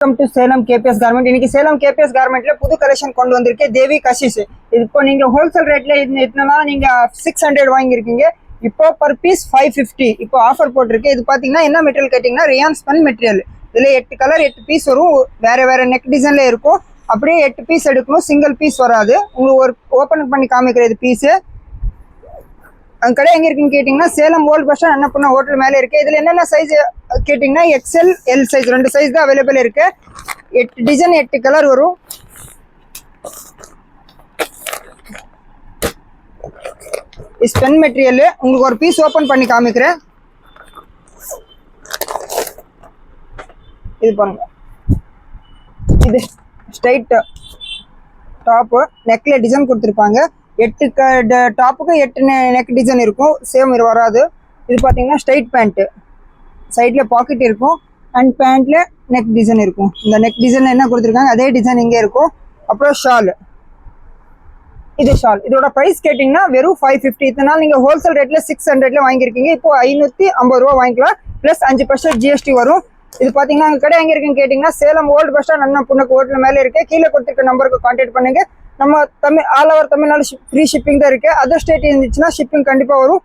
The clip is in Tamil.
Welcome to Salem KBS garment. இன்னைக்கு சேலம் கேபிஎஸ் கார்மெண்ட்ல புது கலெக்ஷன் கொண்டு வந்திருக்கேன். தேவி கஷிஷ். இப்போ நீங்க ஹோல்சேல் ரேட்ல இதுனா நீங்க 600 வாங்கியிருக்கீங்க. இப்போ பர் பீஸ் 550 இப்போ ஆஃபர் போட்டிருக்கு. இது பாத்தீங்கன்னா என்ன மெட்டீரியல் கேட்டீங்கன்னா ரியான் ஸ்பன் மெட்டீரியல். இதுல 8 கலர் 8 பீஸ் வரும். வேற நெக் டிசைன்ல இருக்கும். அப்படியே 8 பீஸ் எடுக்கணும், சிங்கிள் பீஸ் வராது. உங்களுக்கு ஒரு ஓப்பன் பண்ணி காமிக்கிறது பீஸ். அந்த கடை எங்க இருக்குன்னு கேட்டீங்கன்னா Salem old bus stand Annapoorna hotel மேலே இருக்கு. இதுல என்னென்ன சைஸ் கேட்டீங்கன்னா எக்ஸ்எல் எல் சைஸ் 2 சைஸ் தான் அவைலபிள் இருக்கு. 8 டிசைன் 8 கலர் வரும். ஸ்பென் மெட்டீரியல் உங்களுக்கு ஒரு பீஸ் ஓபன் பண்ணி காமிக்கிறேன். இது பாருங்க, இது ஸ்ட்ரைட் டாப் நெக்ல டிசைன் கொடுத்துருப்பாங்க. 8 டாப்புக்கு 8 நெக் டிசைன் இருக்கும். சேம் இது வராது. இது பார்த்தீங்கன்னா ஸ்ட்ரைட் பேண்ட், சைடில் பாக்கெட் இருக்கும் அண்ட் பேண்ட்ல நெக் டிசைன் இருக்கும். இந்த நெக் டிசைன் என்ன கொடுத்துருக்காங்க அதே டிசைன் இங்கே இருக்கும். அப்புறம் ஷால், இது ஷால். இதோட ப்ரைஸ் கேட்டிங்கன்னா வெறும் 550. இதனால நீங்கள் ஹோல்சேல் ரேட்டில் 600ல வாங்கியிருக்கீங்க. இப்போ 550 ரூபா வாங்கிக்கலாம். ப்ளஸ் 5% ஜிஎஸ்டி வரும். இது பார்த்தீங்கன்னா அங்கே கடை எங்கே இருக்குன்னு கேட்டிங்கன்னா Salem old bus stand Annapoorna hotel மேலே இருக்கு. கீழே கொடுத்துருக்க நம்பருக்கு கான்டாக்ட் பண்ணுங்க. நம்ம all over Tamil Nadu free shipping தான் இருக்கு. அதர் ஸ்டேட் இருந்துச்சுன்னா ஷிப்பிங் கண்டிப்பாக வரும்.